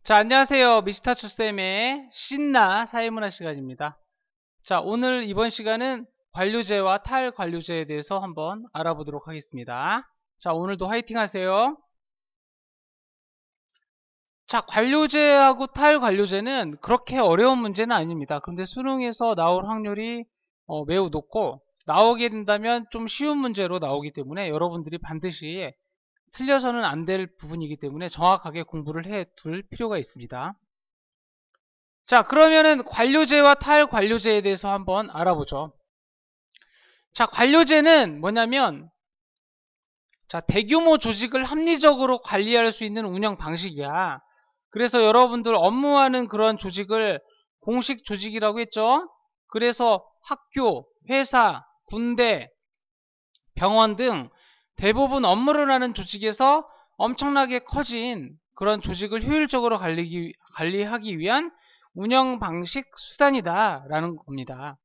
자, 안녕하세요. 미스터추쌤의 신나 사회문화 시간입니다. 자, 오늘 이번 시간은 관료제와 탈관료제에 대해서 한번 알아보도록 하겠습니다. 자, 오늘도 화이팅 하세요. 자, 관료제하고 탈관료제는 그렇게 어려운 문제는 아닙니다. 그런데 수능에서 나올 확률이 매우 높고, 나오게 된다면 좀 쉬운 문제로 나오기 때문에 여러분들이 반드시 틀려서는 안 될 부분이기 때문에 정확하게 공부를 해 둘 필요가 있습니다. 자, 그러면은 관료제와 탈관료제에 대해서 한번 알아보죠. 자, 관료제는 뭐냐면, 자, 대규모 조직을 합리적으로 관리할 수 있는 운영 방식이야. 그래서 여러분들 업무하는 그런 조직을 공식 조직이라고 했죠. 그래서 학교, 회사, 군대, 병원 등 대부분 업무를 하는 조직에서 엄청나게 커진 그런 조직을 효율적으로 관리하기 위한 운영 방식 수단이다 라는 겁니다.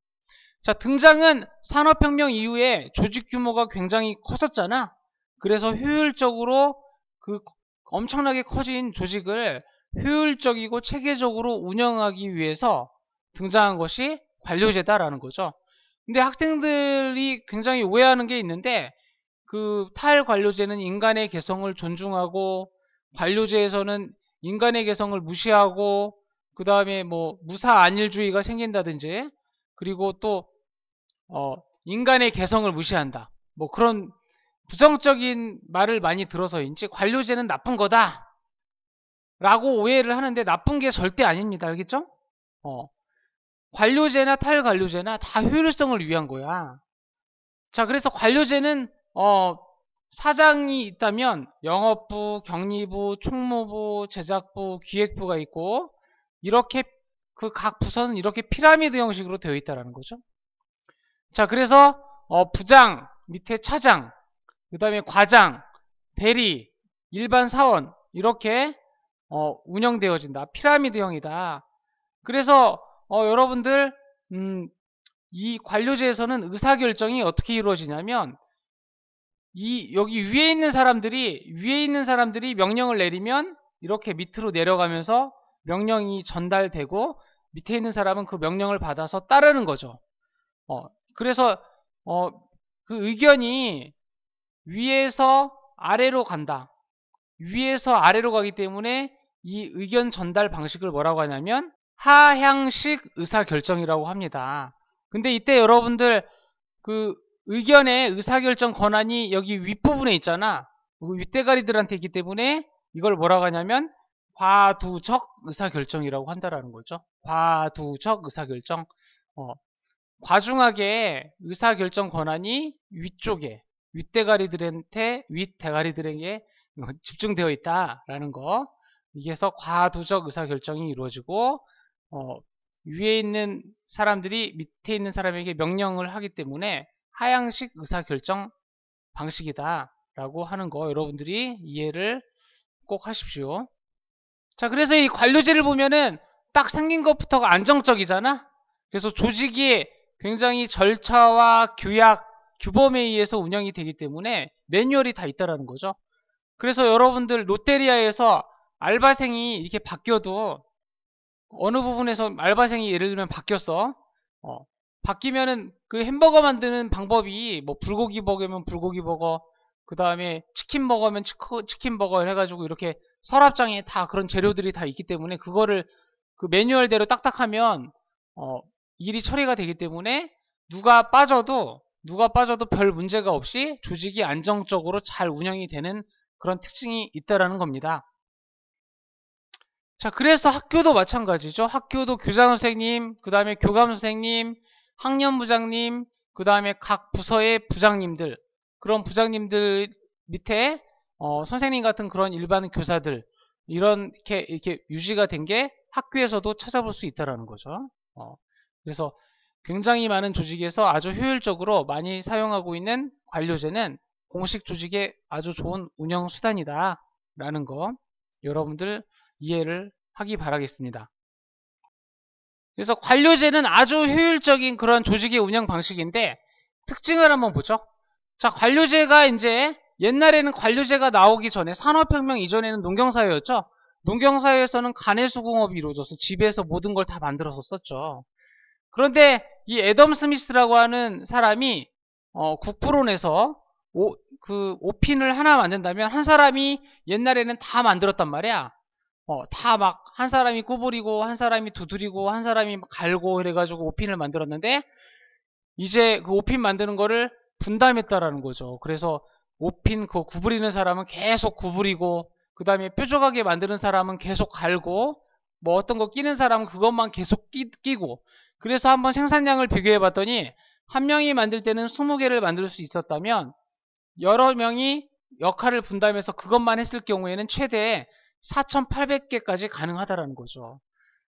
자, 등장은 산업혁명 이후에 조직 규모가 굉장히 컸었잖아. 그래서 효율적으로 그 엄청나게 커진 조직을 효율적이고 체계적으로 운영하기 위해서 등장한 것이 관료제다라는 거죠. 근데 학생들이 굉장히 오해하는 게 있는데, 그 탈관료제는 인간의 개성을 존중하고, 관료제에서는 인간의 개성을 무시하고, 그 다음에 뭐 무사안일주의가 생긴다든지, 그리고 또 인간의 개성을 무시한다, 뭐 그런 부정적인 말을 많이 들어서인지 관료제는 나쁜 거다 라고 오해를 하는데, 나쁜 게 절대 아닙니다. 알겠죠? 관료제나 탈관료제나 다 효율성을 위한 거야. 자, 그래서 관료제는 사장이 있다면 영업부, 격리부, 총무부, 제작부, 기획부가 있고, 이렇게 그 각 부서는 이렇게 피라미드 형식으로 되어 있다는 거죠. 자, 그래서 부장, 밑에 차장, 그 다음에 과장, 대리, 일반 사원, 이렇게 운영되어진다. 피라미드형이다. 그래서 여러분들 이 관료제에서는 의사결정이 어떻게 이루어지냐면, 여기 위에 있는 사람들이 명령을 내리면 이렇게 밑으로 내려가면서 명령이 전달되고, 밑에 있는 사람은 그 명령을 받아서 따르는 거죠. 그래서 그 의견이 위에서 아래로 간다. 위에서 아래로 가기 때문에 이 의견 전달 방식을 뭐라고 하냐면 하향식 의사결정이라고 합니다. 근데 이때 여러분들 그 의견의 의사결정 권한이 여기 윗부분에 있잖아. 윗대가리들한테 있기 때문에 이걸 뭐라고 하냐면 과두적 의사결정이라고 한다라는 거죠. 과두적 의사결정. 과중하게 의사결정 권한이 위쪽에 윗대가리들에게 집중되어 있다라는 거. 이게서 과두적 의사결정이 이루어지고, 위에 있는 사람들이 밑에 있는 사람에게 명령을 하기 때문에 하향식 의사결정 방식이다 라고 하는 거, 여러분들이 이해를 꼭 하십시오. 자, 그래서 이 관료제를 보면은 딱 생긴 것부터가 안정적이잖아. 그래서 조직이 굉장히 절차와 규약, 규범에 의해서 운영이 되기 때문에 매뉴얼이 다 있다라는 거죠. 그래서 여러분들 롯데리아에서 알바생이 이렇게 바뀌어도, 어느 부분에서 알바생이 예를 들면 바뀌었어. 바뀌면은 그 햄버거 만드는 방법이 뭐 불고기 버거면 불고기 버거, 그 다음에 치킨 버거면 치킨 버거 해가지고 이렇게 서랍장에 다 그런 재료들이 다 있기 때문에, 그거를 그 매뉴얼대로 딱딱하면 일이 처리가 되기 때문에 누가 빠져도 별 문제가 없이 조직이 안정적으로 잘 운영이 되는 그런 특징이 있다라는 겁니다. 자, 그래서 학교도 마찬가지죠. 학교도 교장 선생님, 그 다음에 교감 선생님, 학년부장님, 그 다음에 각 부서의 부장님들, 그런 부장님들 밑에 선생님 같은 그런 일반 교사들, 이렇게 유지가 된 게 학교에서도 찾아볼 수 있다라는 거죠. 그래서 굉장히 많은 조직에서 아주 효율적으로 많이 사용하고 있는 관료제는 공식 조직의 아주 좋은 운영 수단이다 라는 거, 여러분들 이해를 하기 바라겠습니다. 그래서 관료제는 아주 효율적인 그런 조직의 운영 방식인데, 특징을 한번 보죠. 자, 관료제가 이제 옛날에는 관료제가 나오기 전에, 산업혁명 이전에는 농경사회였죠. 농경사회에서는 가내수공업이 이루어져서 집에서 모든 걸 다 만들어서 썼죠. 그런데 이 애덤 스미스라고 하는 사람이 국부로 내서 그 오핀을 하나 만든다면 한 사람이 옛날에는 다 만들었단 말이야. 다 막 한 사람이 구부리고 한 사람이 두드리고 한 사람이 갈고 이래가지고 오핀을 만들었는데 이제 그 오핀 만드는 거를 분담했다라는 거죠. 그래서 오핀 그 구부리는 사람은 계속 구부리고 그 다음에 뾰족하게 만드는 사람은 계속 갈고 뭐 어떤 거 끼는 사람은 그것만 계속 끼고 그래서 한번 생산량을 비교해 봤더니 한 명이 만들 때는 20개를 만들 수 있었다면 여러 명이 역할을 분담해서 그것만 했을 경우에는 최대 4,800개까지 가능하다라는 거죠.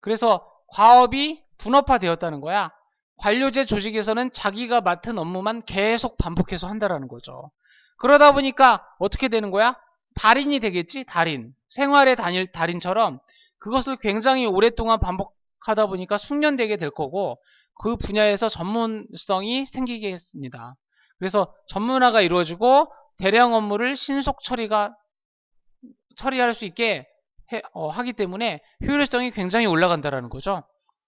그래서 과업이 분업화되었다는 거야. 관료제 조직에서는 자기가 맡은 업무만 계속 반복해서 한다라는 거죠. 그러다 보니까 어떻게 되는 거야? 달인이 되겠지? 달인. 생활의 달인처럼 그것을 굉장히 오랫동안 반복하다 보니까 숙련되게 될 거고 그 분야에서 전문성이 생기겠습니다. 그래서 전문화가 이루어지고 대량 업무를 신속 처리할 수 있게 하기 때문에 효율성이 굉장히 올라간다라는 거죠.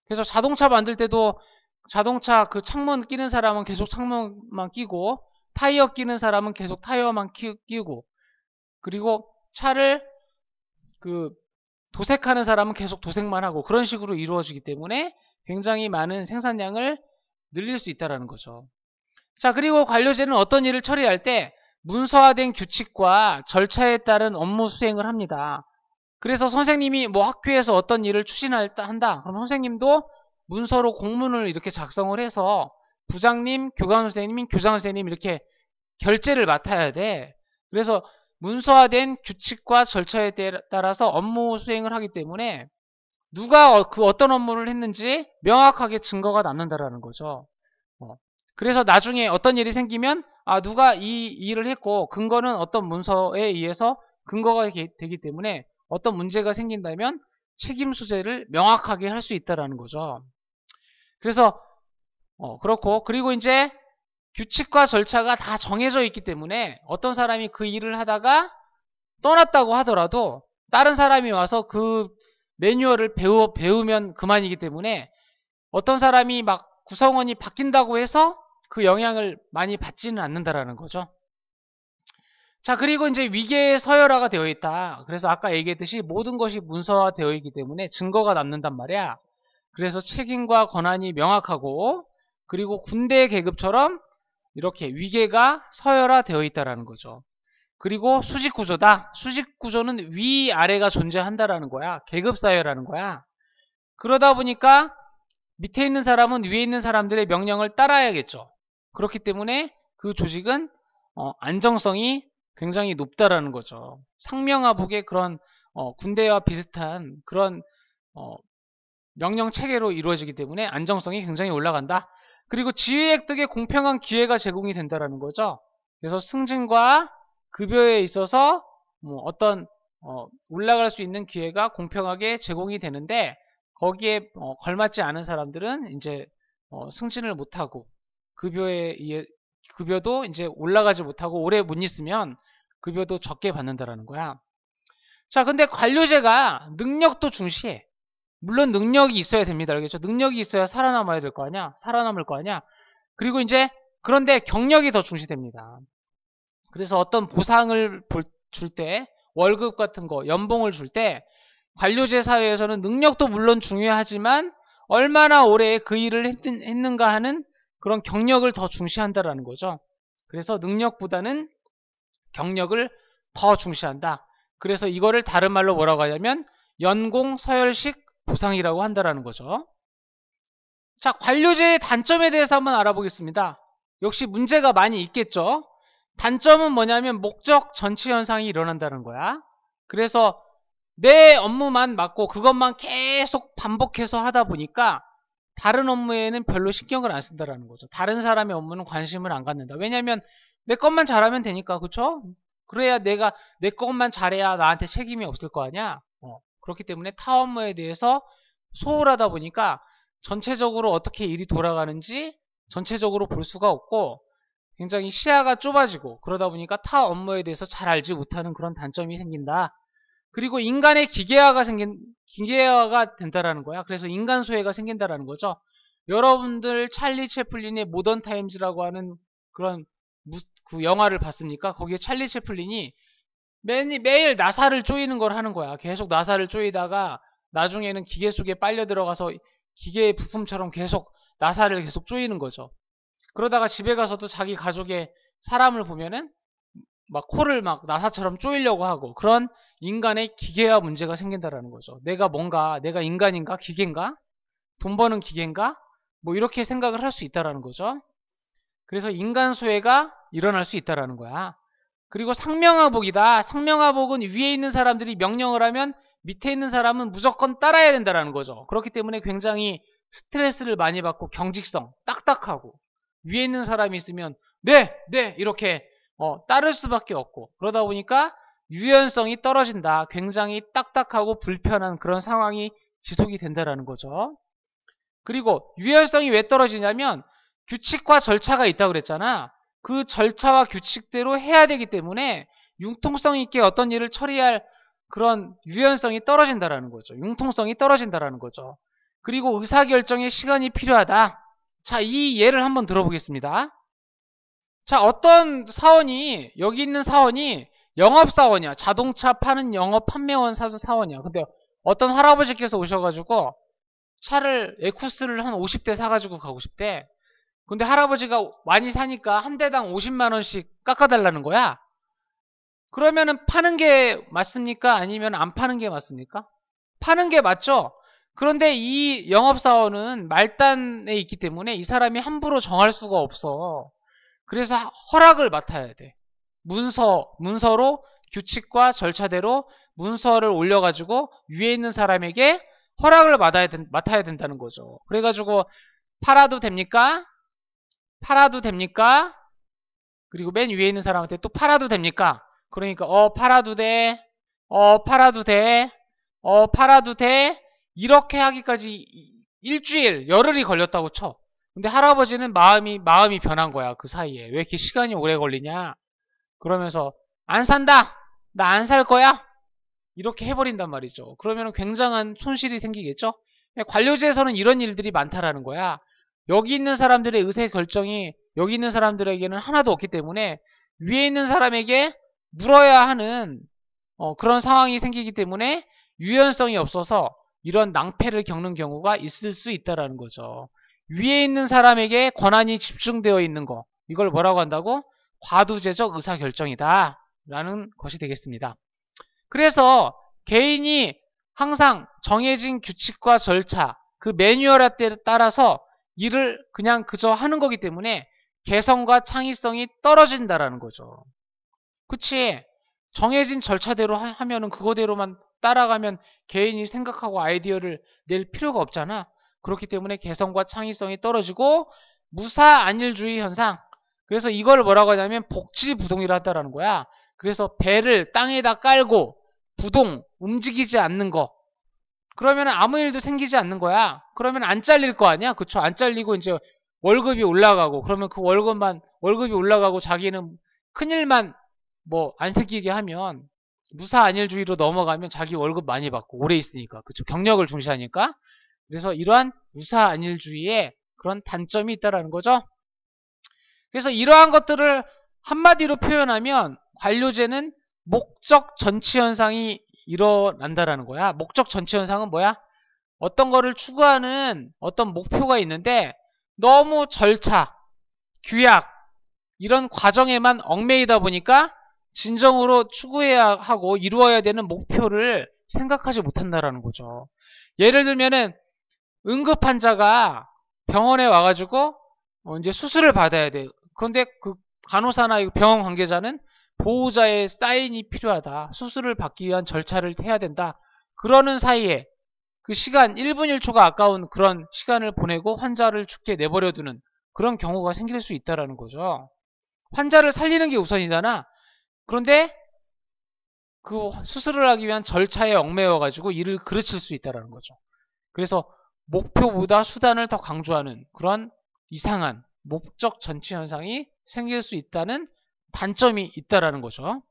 그래서 자동차 만들 때도 자동차 그 창문 끼는 사람은 계속 창문만 끼고 타이어 끼는 사람은 계속 타이어만 끼고 그리고 차를 그 도색하는 사람은 계속 도색만 하고 그런 식으로 이루어지기 때문에 굉장히 많은 생산량을 늘릴 수 있다는 거죠. 자, 그리고 관료제는 어떤 일을 처리할 때 문서화된 규칙과 절차에 따른 업무 수행을 합니다. 그래서 선생님이 뭐 학교에서 어떤 일을 한다. 그럼 선생님도 문서로 공문을 이렇게 작성을 해서 부장님, 교감 선생님, 교장 선생님 이렇게 결재를 맡아야 돼. 그래서 문서화된 규칙과 절차에 따라서 업무 수행을 하기 때문에 누가 그 어떤 업무를 했는지 명확하게 증거가 남는다라는 거죠. 그래서 나중에 어떤 일이 생기면 누가 이 일을 했고 근거는 어떤 문서에 의해서 근거가 되기 때문에 어떤 문제가 생긴다면 책임 소재를 명확하게 할 수 있다라는 거죠. 그래서 그렇고 그리고 이제 규칙과 절차가 다 정해져 있기 때문에 어떤 사람이 그 일을 하다가 떠났다고 하더라도 다른 사람이 와서 그 매뉴얼을 배우면 그만이기 때문에 어떤 사람이 막 구성원이 바뀐다고 해서 그 영향을 많이 받지는 않는다라는 거죠. 자, 그리고 이제 위계의 서열화가 되어 있다. 그래서 아까 얘기했듯이 모든 것이 문서화되어 있기 때문에 증거가 남는단 말이야. 그래서 책임과 권한이 명확하고 그리고 군대 계급처럼 이렇게 위계가 서열화되어 있다라는 거죠. 그리고 수직구조다. 수직구조는 위아래가 존재한다라는 거야. 계급사회라는 거야. 그러다 보니까 밑에 있는 사람은 위에 있는 사람들의 명령을 따라야겠죠. 그렇기 때문에 그 조직은 안정성이 굉장히 높다라는 거죠. 상명하복의 그런 군대와 비슷한 그런 명령 체계로 이루어지기 때문에 안정성이 굉장히 올라간다. 그리고 지휘 획득에 공평한 기회가 제공이 된다라는 거죠. 그래서 승진과 급여에 있어서 어떤 올라갈 수 있는 기회가 공평하게 제공이 되는데 거기에 걸맞지 않은 사람들은 이제 승진을 못하고 급여도 이제 올라가지 못하고 오래 못 있으면 급여도 적게 받는다라는 거야. 자, 근데 관료제가 능력도 중시해. 물론 능력이 있어야 됩니다. 알겠죠? 능력이 있어야 살아남아야 될 거 아니야? 살아남을 거 아니야? 그리고 이제 그런데 경력이 더 중시됩니다. 그래서 어떤 보상을 줄 때 월급 같은 거, 연봉을 줄 때 관료제 사회에서는 능력도 물론 중요하지만 얼마나 오래 그 일을 했는가 하는 그런 경력을 더 중시한다라는 거죠. 그래서 능력보다는 경력을 더 중시한다. 그래서 이거를 다른 말로 뭐라고 하냐면 연공 서열식 보상이라고 한다라는 거죠. 자, 관료제의 단점에 대해서 한번 알아보겠습니다. 역시 문제가 많이 있겠죠. 단점은 뭐냐면 목적 전치 현상이 일어난다는 거야. 그래서 내 업무만 맡고 그것만 계속 반복해서 하다 보니까 다른 업무에는 별로 신경을 안 쓴다라는 거죠. 다른 사람의 업무는 관심을 안 갖는다. 왜냐하면 내 것만 잘하면 되니까, 그렇죠? 그래야 내가 내 것만 잘해야 나한테 책임이 없을 거 아니야. 그렇기 때문에 타 업무에 대해서 소홀하다 보니까 전체적으로 어떻게 일이 돌아가는지 전체적으로 볼 수가 없고 굉장히 시야가 좁아지고 그러다 보니까 타 업무에 대해서 잘 알지 못하는 그런 단점이 생긴다. 그리고 인간의 기계화가 된다라는 거야. 그래서 인간 소외가 생긴다라는 거죠. 여러분들 찰리 채플린의 모던 타임즈라고 하는 그런 그 영화를 봤습니까? 거기에 찰리 채플린이 매일 나사를 조이는 걸 하는 거야. 계속 나사를 조이다가 나중에는 기계 속에 빨려 들어가서 기계의 부품처럼 계속 나사를 계속 조이는 거죠. 그러다가 집에 가서도 자기 가족의 사람을 보면은 막 코를 막 나사처럼 조이려고 하고, 그런 인간의 기계화 문제가 생긴다라는 거죠. 내가 인간인가? 기계인가? 돈 버는 기계인가? 뭐 이렇게 생각을 할 수 있다라는 거죠. 그래서 인간 소외가 일어날 수 있다라는 거야. 그리고 상명하복이다. 상명하복은 위에 있는 사람들이 명령을 하면 밑에 있는 사람은 무조건 따라야 된다라는 거죠. 그렇기 때문에 굉장히 스트레스를 많이 받고 경직성, 딱딱하고, 위에 있는 사람이 있으면 네 이렇게 따를 수밖에 없고, 그러다 보니까 유연성이 떨어진다. 굉장히 딱딱하고 불편한 그런 상황이 지속이 된다라는 거죠. 그리고 유연성이 왜 떨어지냐면 규칙과 절차가 있다고 그랬잖아. 그 절차와 규칙대로 해야 되기 때문에 융통성 있게 어떤 일을 처리할 그런 유연성이 떨어진다라는 거죠. 융통성이 떨어진다라는 거죠. 그리고 의사결정에 시간이 필요하다. 자, 이 예를 한번 들어보겠습니다. 자, 어떤 사원이, 여기 있는 사원이 영업사원이야. 자동차 파는 영업 판매원 사원이야. 근데 어떤 할아버지께서 오셔가지고 차를, 에쿠스를 한 50대 사가지고 가고 싶대. 근데 할아버지가 많이 사니까 한 대당 50만원씩 깎아달라는 거야. 그러면은 파는 게 맞습니까? 아니면 안 파는 게 맞습니까? 파는 게 맞죠? 그런데 이 영업사원은 말단에 있기 때문에 이 사람이 함부로 정할 수가 없어. 그래서 허락을 맡아야 돼. 문서로 규칙과 절차대로 문서를 올려가지고 위에 있는 사람에게 허락을 맡아야 된다는 거죠. 그래가지고 팔아도 됩니까? 팔아도 됩니까? 그리고 맨 위에 있는 사람한테 또 팔아도 됩니까? 그러니까 팔아도 돼. 팔아도 돼. 팔아도 돼. 이렇게 하기까지 일주일, 열흘이 걸렸다고 쳐. 근데 할아버지는 마음이 변한 거야. 그 사이에. 왜 이렇게 시간이 오래 걸리냐? 그러면서 안 산다. 나 안 살 거야. 이렇게 해버린단 말이죠. 그러면 굉장한 손실이 생기겠죠? 관료제에서는 이런 일들이 많다라는 거야. 여기 있는 사람들의 의사 결정이 여기 있는 사람들에게는 하나도 없기 때문에 위에 있는 사람에게 물어야 하는 그런 상황이 생기기 때문에 유연성이 없어서 이런 낭패를 겪는 경우가 있을 수 있다는 거죠. 위에 있는 사람에게 권한이 집중되어 있는 거, 이걸 뭐라고 한다고? 과두제적 의사결정이다 라는 것이 되겠습니다. 그래서 개인이 항상 정해진 규칙과 절차, 그 매뉴얼에 따라서 일을 그냥 그저 하는 거기 때문에 개성과 창의성이 떨어진다라는 거죠. 그치? 정해진 절차대로 하면은 그거대로만 따라가면 개인이 생각하고 아이디어를 낼 필요가 없잖아. 그렇기 때문에 개성과 창의성이 떨어지고 무사안일주의 현상. 그래서 이걸 뭐라고 하냐면 복지부동이라 한다라는 거야. 그래서 배를 땅에다 깔고 부동, 움직이지 않는 거. 그러면 아무 일도 생기지 않는 거야. 그러면 안 잘릴 거 아니야? 그쵸? 안 잘리고 이제 월급이 올라가고, 그러면 그 월급이 올라가고 자기는 큰일만 뭐 안 생기게 하면 무사안일주의로 넘어가면 자기 월급 많이 받고 오래 있으니까. 그쵸? 경력을 중시하니까. 그래서 이러한 무사안일주의에 그런 단점이 있다라는 거죠. 그래서 이러한 것들을 한마디로 표현하면 관료제는 목적 전치 현상이 일어난다라는 거야. 목적 전치 현상은 뭐야? 어떤 거를 추구하는 어떤 목표가 있는데 너무 절차, 규약 이런 과정에만 얽매이다 보니까 진정으로 추구해야 하고 이루어야 되는 목표를 생각하지 못한다라는 거죠. 예를 들면은 응급 환자가 병원에 와가지고 이제 수술을 받아야 돼. 그런데 그 간호사나 병원 관계자는 보호자의 사인이 필요하다. 수술을 받기 위한 절차를 해야 된다. 그러는 사이에 그 시간 1분 1초가 아까운 그런 시간을 보내고 환자를 죽게 내버려두는 그런 경우가 생길 수 있다는 거죠. 환자를 살리는 게 우선이잖아. 그런데 그 수술을 하기 위한 절차에 얽매여 가지고 일을 그르칠 수 있다는 거죠. 그래서 목표보다 수단을 더 강조하는 그런 이상한 목적 전치 현상이 생길 수 있다는 단점이 있다라는 거죠.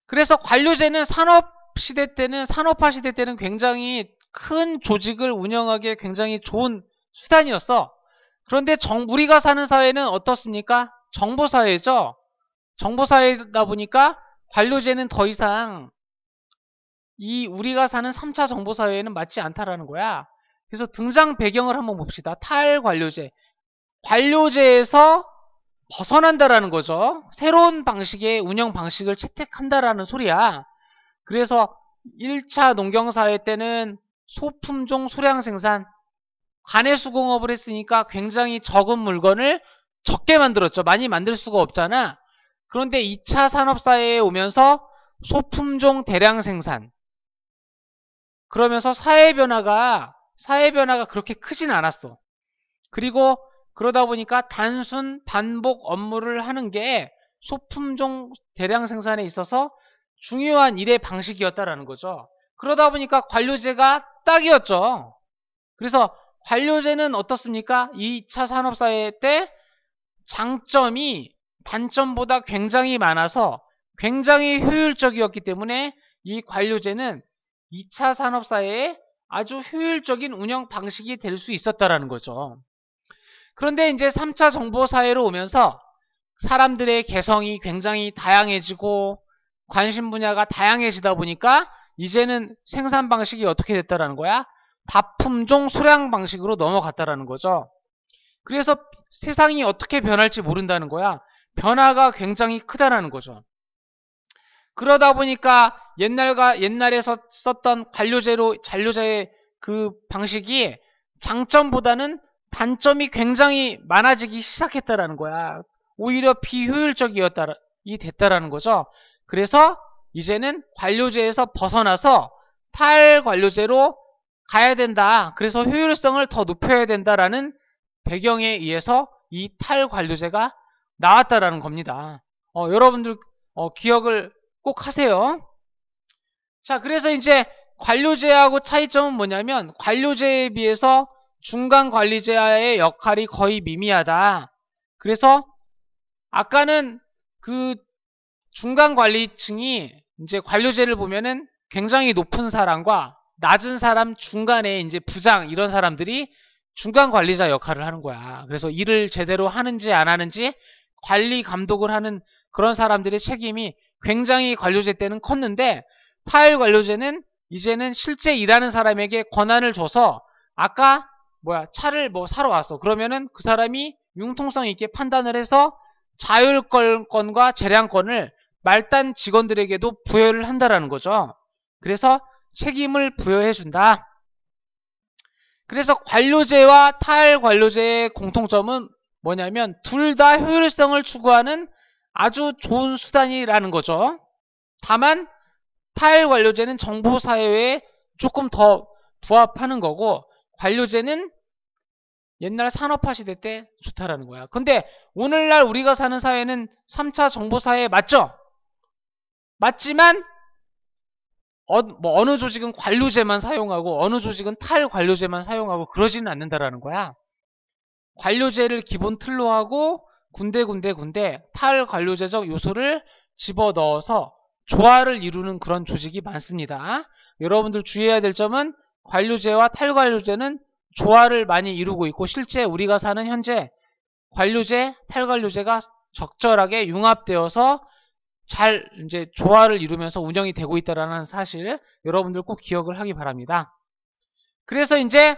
그래서 관료제는 산업화 시대 때는 굉장히 큰 조직을 운영하기에 굉장히 좋은 수단이었어. 그런데 우리가 사는 사회는 어떻습니까? 정보사회죠. 정보사회다 보니까 관료제는 더 이상 우리가 사는 3차 정보사회에는 맞지 않다라는 거야. 그래서 등장 배경을 한번 봅시다. 탈관료제. 관료제에서 벗어난다라는 거죠. 새로운 방식의 운영 방식을 채택한다라는 소리야. 그래서 1차 농경사회 때는 소품종 소량 생산, 관해수공업을 했으니까 굉장히 적은 물건을 적게 만들었죠. 많이 만들 수가 없잖아. 그런데 2차 산업사회에 오면서 소품종 대량 생산, 그러면서 사회 변화가 그렇게 크진 않았어. 그리고 그러다 보니까 단순 반복 업무를 하는 게 소품종 대량 생산에 있어서 중요한 일의 방식이었다라는 거죠. 그러다 보니까 관료제가 딱이었죠. 그래서 관료제는 어떻습니까? 2차 산업사회 때 장점이 단점보다 굉장히 많아서 굉장히 효율적이었기 때문에 이 관료제는 2차 산업사회에 아주 효율적인 운영 방식이 될 수 있었다라는 거죠. 그런데 이제 3차 정보사회로 오면서 사람들의 개성이 굉장히 다양해지고 관심 분야가 다양해지다 보니까 이제는 생산 방식이 어떻게 됐다라는 거야? 다품종 소량 방식으로 넘어갔다라는 거죠. 그래서 세상이 어떻게 변할지 모른다는 거야. 변화가 굉장히 크다라는 거죠. 그러다 보니까 옛날에 썼던 잔료제의 그 방식이 장점보다는 단점이 굉장히 많아지기 시작했다라는 거야. 오히려 비효율적이 됐다라는 거죠. 그래서 이제는 관료제에서 벗어나서 탈관료제로 가야 된다. 그래서 효율성을 더 높여야 된다라는 배경에 의해서 이 탈관료제가 나왔다라는 겁니다. 여러분들 기억을 꼭 하세요. 자, 그래서 이제 관료제하고 차이점은 뭐냐면 관료제에 비해서 중간관리자의 역할이 거의 미미하다. 그래서 아까는 그 중간관리층이 이제 관료제를 보면은 굉장히 높은 사람과 낮은 사람 중간에 이제 부장 이런 사람들이 중간관리자 역할을 하는 거야. 그래서 일을 제대로 하는지 안 하는지 관리 감독을 하는 그런 사람들의 책임이 굉장히 관료제 때는 컸는데 타일관료제는 이제는 실제 일하는 사람에게 권한을 줘서 아까 차를 사러 왔어. 그러면은 그 사람이 융통성 있게 판단을 해서 자율권과 재량권을 말단 직원들에게도 부여를 한다라는 거죠. 그래서 책임을 부여해 준다. 그래서 관료제와 탈관료제의 공통점은 뭐냐면 둘 다 효율성을 추구하는 아주 좋은 수단이라는 거죠. 다만 탈관료제는 정보사회에 조금 더 부합하는 거고 관료제는 옛날 산업화 시대 때 좋다라는 거야. 근데 오늘날 우리가 사는 사회는 3차 정보사회 맞죠? 맞지만 어느 조직은 관료제만 사용하고 어느 조직은 탈관료제만 사용하고 그러지는 않는다라는 거야. 관료제를 기본 틀로 하고 군데 탈관료제적 요소를 집어넣어서 조화를 이루는 그런 조직이 많습니다. 여러분들 주의해야 될 점은 관료제와 탈관료제는 조화를 많이 이루고 있고 실제 우리가 사는 현재 관료제, 탈관료제가 적절하게 융합되어서 잘 이제 조화를 이루면서 운영이 되고 있다는 사실 여러분들 꼭 기억을 하기 바랍니다. 그래서 이제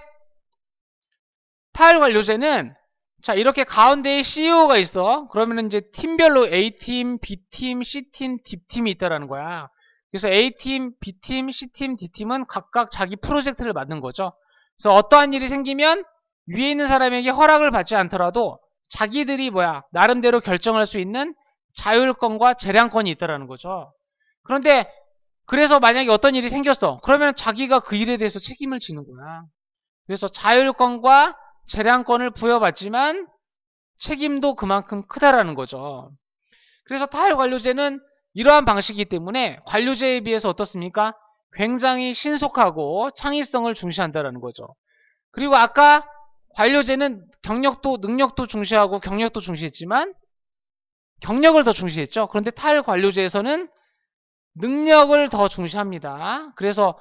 탈관료제는 자 이렇게 가운데에 CEO가 있어. 그러면 이제 팀별로 A팀, B팀, C팀, D팀이 있다라는 거야. 그래서 A팀, B팀, C팀, D팀은 각각 자기 프로젝트를 맡는 거죠. 그래서 어떠한 일이 생기면 위에 있는 사람에게 허락을 받지 않더라도 자기들이 나름대로 결정할 수 있는 자율권과 재량권이 있다라는 거죠. 그런데 그래서 만약에 어떤 일이 생겼어. 그러면 자기가 그 일에 대해서 책임을 지는 거야. 그래서 자율권과 재량권을 부여받지만 책임도 그만큼 크다라는 거죠. 그래서 타일관료제는 이러한 방식이기 때문에 관료제에 비해서 어떻습니까? 굉장히 신속하고 창의성을 중시한다는 거죠. 그리고 아까 관료제는 능력도 중시하고 경력도 중시했지만 경력을 더 중시했죠. 그런데 탈관료제에서는 능력을 더 중시합니다. 그래서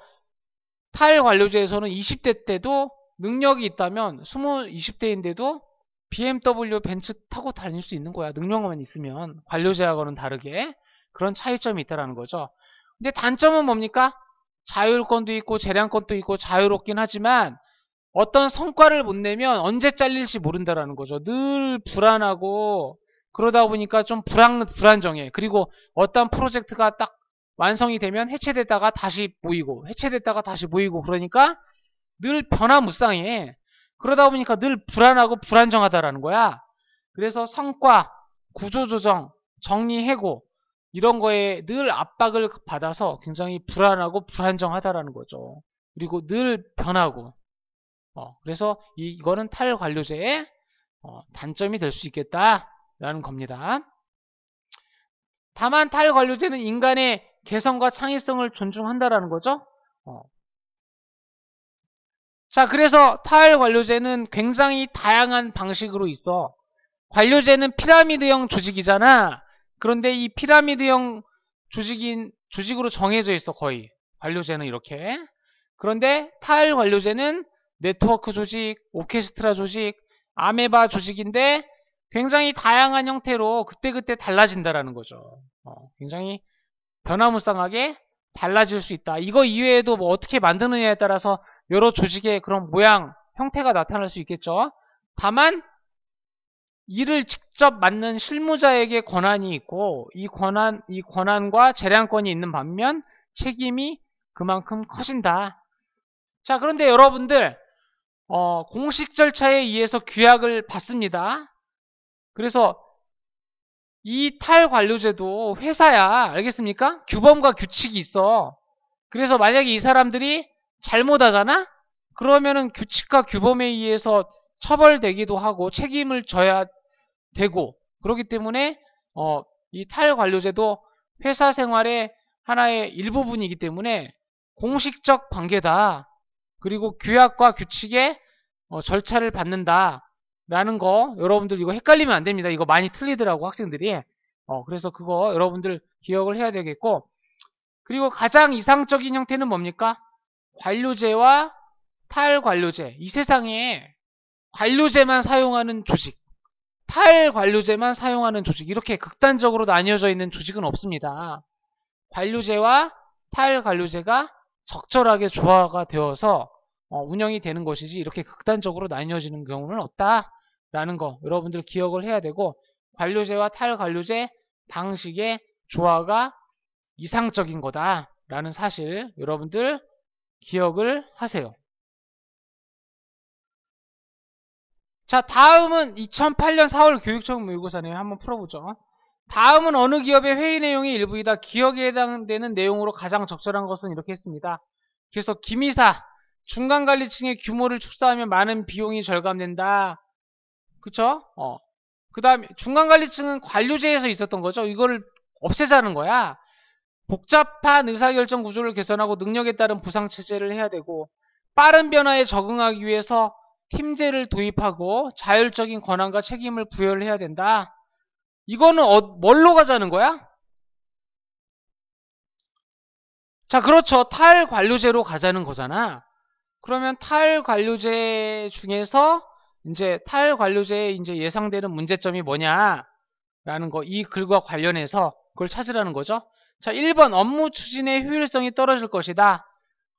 타일관료제에서는 20대 때도 능력이 있다면 20대인데도 BMW 벤츠 타고 다닐 수 있는 거야. 능력만 있으면. 관료제하고는 다르게 그런 차이점이 있다는 거죠. 근데 단점은 뭡니까? 자율권도 있고 재량권도 있고 자유롭긴 하지만 어떤 성과를 못 내면 언제 잘릴지 모른다라는 거죠. 늘 불안하고 그러다 보니까 좀 불안정해. 그리고 어떤 프로젝트가 딱 완성이 되면 해체됐다가 다시 모이고 해체됐다가 다시 모이고 그러니까 늘 변화무쌍해. 그러다 보니까 늘 불안하고 불안정하다라는 거야. 그래서 성과, 구조조정, 정리해고 이런 거에 늘 압박을 받아서 굉장히 불안하고 불안정하다라는 거죠. 그리고 늘 변하고 그래서 이거는 탈관료제의 단점이 될 수 있겠다라는 겁니다. 다만 탈관료제는 인간의 개성과 창의성을 존중한다라는 거죠. 자, 그래서 타일관료제는 굉장히 다양한 방식으로 있어. 관료제는 피라미드형 조직이잖아. 그런데 이 피라미드형 조직으로 정해져 있어, 거의. 관료제는 이렇게. 그런데 타일관료제는 네트워크 조직, 오케스트라 조직, 아메바 조직인데 굉장히 다양한 형태로 그때그때 달라진다라는 거죠. 굉장히 변화무쌍하게 달라질 수 있다. 이거 이외에도 뭐 어떻게 만드느냐에 따라서 여러 조직의 그런 모양, 형태가 나타날 수 있겠죠. 다만 이를 직접 맡는 실무자에게 권한이 있고 이 권한과 재량권이 있는 반면 책임이 그만큼 커진다. 자, 그런데 여러분들 공식 절차에 의해서 규약을 받습니다. 그래서 이 탈관료제도 회사야. 알겠습니까? 규범과 규칙이 있어. 그래서 만약에 이 사람들이 잘못하잖아? 그러면은 규칙과 규범에 의해서 처벌되기도 하고 책임을 져야 되고 그렇기 때문에 이 탈관료제도 회사 생활의 하나의 일부분이기 때문에 공식적 관계다. 그리고 규약과 규칙의 절차를 받는다. 라는 거 여러분들 이거 헷갈리면 안 됩니다. 이거 많이 틀리더라고 학생들이. 그래서 그거 여러분들 기억을 해야 되겠고 그리고 가장 이상적인 형태는 뭡니까? 관료제와 탈관료제. 이 세상에 관료제만 사용하는 조직, 탈관료제만 사용하는 조직 이렇게 극단적으로 나뉘어져 있는 조직은 없습니다. 관료제와 탈관료제가 적절하게 조화가 되어서 운영이 되는 것이지 이렇게 극단적으로 나뉘어지는 경우는 없다라는 거 여러분들 기억을 해야 되고 관료제와 탈관료제 방식의 조화가 이상적인 거다라는 사실 여러분들 기억을 하세요. 자, 다음은 2008년 4월 교육청 모의고사네요. 한번 풀어보죠. 다음은 어느 기업의 회의 내용의 일부이다. 기억에 해당되는 내용으로 가장 적절한 것은 이렇게 했습니다. 그래서 기미사 중간관리층의 규모를 축소하면 많은 비용이 절감된다. 그쵸? 그 다음에 중간관리층은 관료제에서 있었던 거죠. 이거를 없애자는 거야. 복잡한 의사결정 구조를 개선하고 능력에 따른 보상체제를 해야 되고 빠른 변화에 적응하기 위해서 팀제를 도입하고 자율적인 권한과 책임을 부여를 해야 된다. 이거는 뭘로 가자는 거야? 자, 그렇죠. 탈관료제로 가자는 거잖아. 그러면 탈관료제 중에서 이제 탈관료제에 이제 예상되는 문제점이 뭐냐라는 거, 이 글과 관련해서 그걸 찾으라는 거죠. 자, 1번 업무 추진의 효율성이 떨어질 것이다.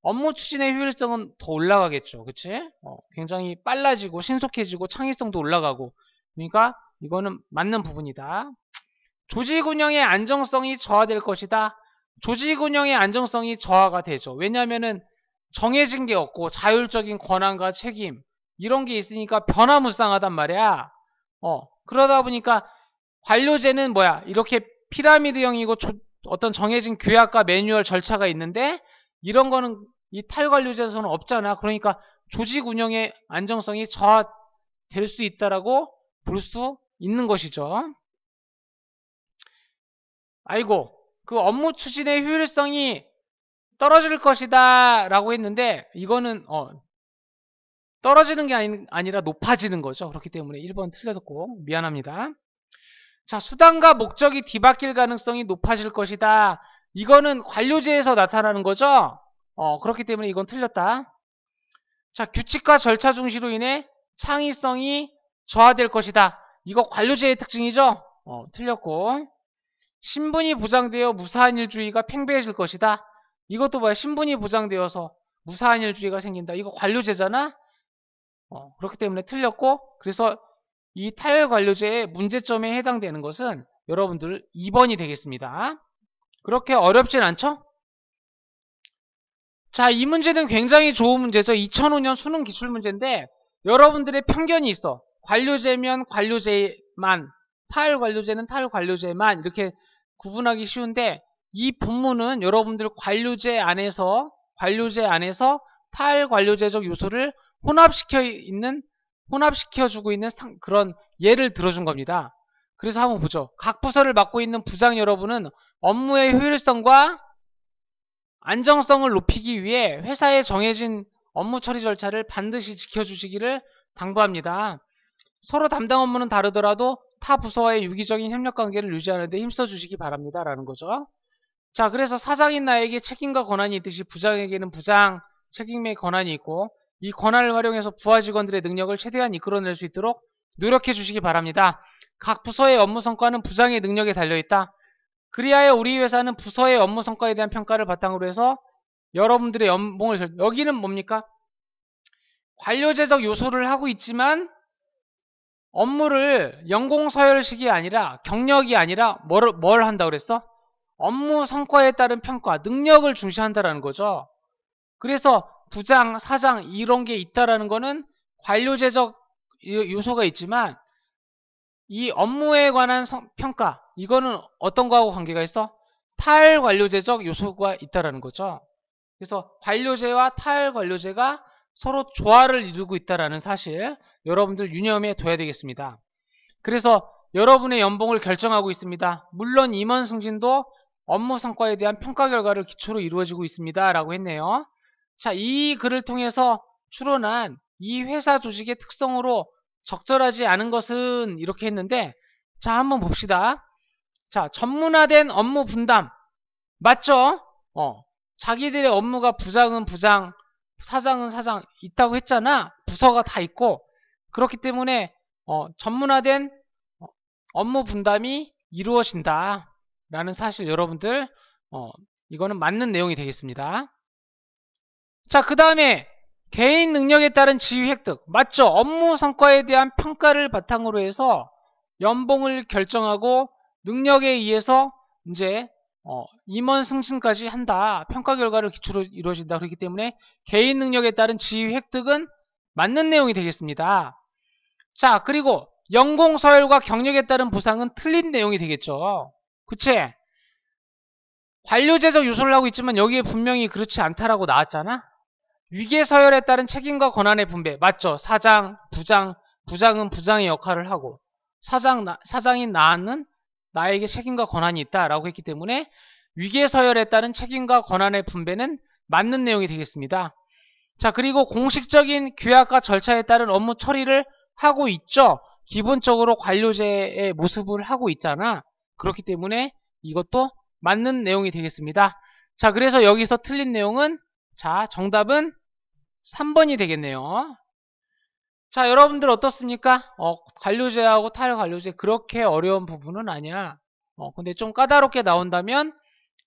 업무 추진의 효율성은 더 올라가겠죠. 그치? 굉장히 빨라지고 신속해지고 창의성도 올라가고 그러니까 이거는 맞는 부분이다. 조직 운영의 안정성이 저하될 것이다. 조직 운영의 안정성이 저하가 되죠. 왜냐하면은 정해진 게 없고 자율적인 권한과 책임 이런 게 있으니까 변화무쌍하단 말이야. 그러다 보니까 관료제는 뭐야? 이렇게 피라미드형이고 어떤 정해진 규약과 매뉴얼 절차가 있는데 이런 거는 이 탈관료제에서는 없잖아. 그러니까 조직 운영의 안정성이 저하될 수 있다라고 볼 수 있는 것이죠. 아이고, 그 업무 추진의 효율성이 떨어질 것이다 라고 했는데 이거는 떨어지는 게 아니라 높아지는 거죠. 그렇기 때문에 1번 틀렸고 미안합니다. 자, 수단과 목적이 뒤바뀔 가능성이 높아질 것이다. 이거는 관료제에서 나타나는 거죠. 그렇기 때문에 이건 틀렸다. 자, 규칙과 절차 중시로 인해 창의성이 저하될 것이다. 이거 관료제의 특징이죠. 틀렸고. 신분이 보장되어 무사한 일주의가 팽배해질 것이다. 이것도 뭐야? 신분이 보장되어서 무사한 일주의가 생긴다. 이거 관료제잖아. 그렇기 때문에 틀렸고, 그래서 이 타혈관료제의 문제점에 해당되는 것은 여러분들 2번이 되겠습니다. 그렇게 어렵진 않죠? 자, 이 문제는 굉장히 좋은 문제죠. 2005년 수능 기출문제인데 여러분들의 편견이 있어. 관료제면 관료제만, 타혈관료제는 타혈관료제만 이렇게 구분하기 쉬운데 이 본문은 여러분들 관료제 안에서 타혈관료제적 요소를 혼합시켜주고 있는 그런 예를 들어준 겁니다. 그래서 한번 보죠. 각 부서를 맡고 있는 부장 여러분은 업무의 효율성과 안정성을 높이기 위해 회사에 정해진 업무 처리 절차를 반드시 지켜주시기를 당부합니다. 서로 담당 업무는 다르더라도 타 부서와의 유기적인 협력관계를 유지하는 데 힘써주시기 바랍니다. 라는 거죠. 자, 그래서 사장인 나에게 책임과 권한이 있듯이 부장에게는 부장 책임의 권한이 있고 이 권한을 활용해서 부하 직원들의 능력을 최대한 이끌어낼 수 있도록 노력해 주시기 바랍니다. 각 부서의 업무 성과는 부장의 능력에 달려있다. 그리하여 우리 회사는 부서의 업무 성과에 대한 평가를 바탕으로 해서 여러분들의 연봉을 여기는 뭡니까? 관료제적 요소를 하고 있지만 업무를 연공 서열식이 아니라 경력이 아니라 뭘 한다고 그랬어? 업무 성과에 따른 평가, 능력을 중시한다라는 거죠. 그래서 부장, 사장 이런 게 있다라는 거는 관료제적 요소가 있지만 이 업무에 관한 평가 이거는 어떤 거하고 관계가 있어? 타혈관료제적 요소가 있다라는 거죠. 그래서 관료제와 타혈관료제가 서로 조화를 이루고 있다라는 사실 여러분들 유념해 둬야 되겠습니다. 그래서 여러분의 연봉을 결정하고 있습니다. 물론 임원 승진도 업무 성과에 대한 평가 결과를 기초로 이루어지고 있습니다. 라고 했네요. 자, 이 글을 통해서 추론한 이 회사 조직의 특성으로 적절하지 않은 것은 이렇게 했는데 자, 한번 봅시다. 자, 전문화된 업무 분담 맞죠? 자기들의 업무가 부장은 부장, 사장은 사장 있다고 했잖아. 부서가 다 있고 그렇기 때문에 전문화된 업무 분담이 이루어진다 라는 사실 여러분들 이거는 맞는 내용이 되겠습니다. 자, 그 다음에 개인 능력에 따른 지위 획득 맞죠? 업무 성과에 대한 평가를 바탕으로 해서 연봉을 결정하고 능력에 의해서 이제 임원 승진까지 한다. 평가 결과를 기초로 이루어진다. 그렇기 때문에 개인 능력에 따른 지위 획득은 맞는 내용이 되겠습니다. 자, 그리고 연공 서열과 경력에 따른 보상은 틀린 내용이 되겠죠. 그치? 관료제적 요소를 하고 있지만 여기에 분명히 그렇지 않다라고 나왔잖아. 위계서열에 따른 책임과 권한의 분배 맞죠? 사장, 부장은 부장의 역할을 하고 사장인 나는 나에게 책임과 권한이 있다라고 했기 때문에 위계서열에 따른 책임과 권한의 분배는 맞는 내용이 되겠습니다. 자, 그리고 공식적인 규약과 절차에 따른 업무 처리를 하고 있죠. 기본적으로 관료제의 모습을 하고 있잖아. 그렇기 때문에 이것도 맞는 내용이 되겠습니다. 자, 그래서 여기서 틀린 내용은 자, 정답은 3번이 되겠네요. 자, 여러분들 어떻습니까? 관료제하고 타혈관료제 그렇게 어려운 부분은 아니야. 근데 좀 까다롭게 나온다면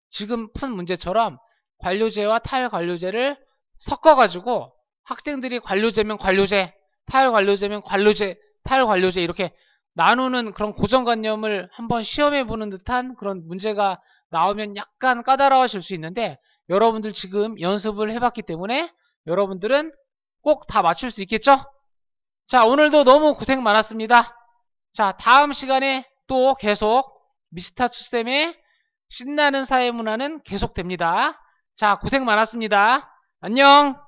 지금 푼 문제처럼 관료제와 타혈관료제를 섞어가지고 학생들이 관료제면 관료제, 타혈관료제면 타혈관료제 이렇게 나누는 그런 고정관념을 한번 시험해보는 듯한 그런 문제가 나오면 약간 까다로워질 수 있는데 여러분들 지금 연습을 해봤기 때문에 여러분들은 꼭 다 맞출 수 있겠죠? 자, 오늘도 너무 고생 많았습니다. 자, 다음 시간에 또 계속 미스터투쌤의 신나는 사회문화는 계속됩니다. 자, 고생 많았습니다. 안녕.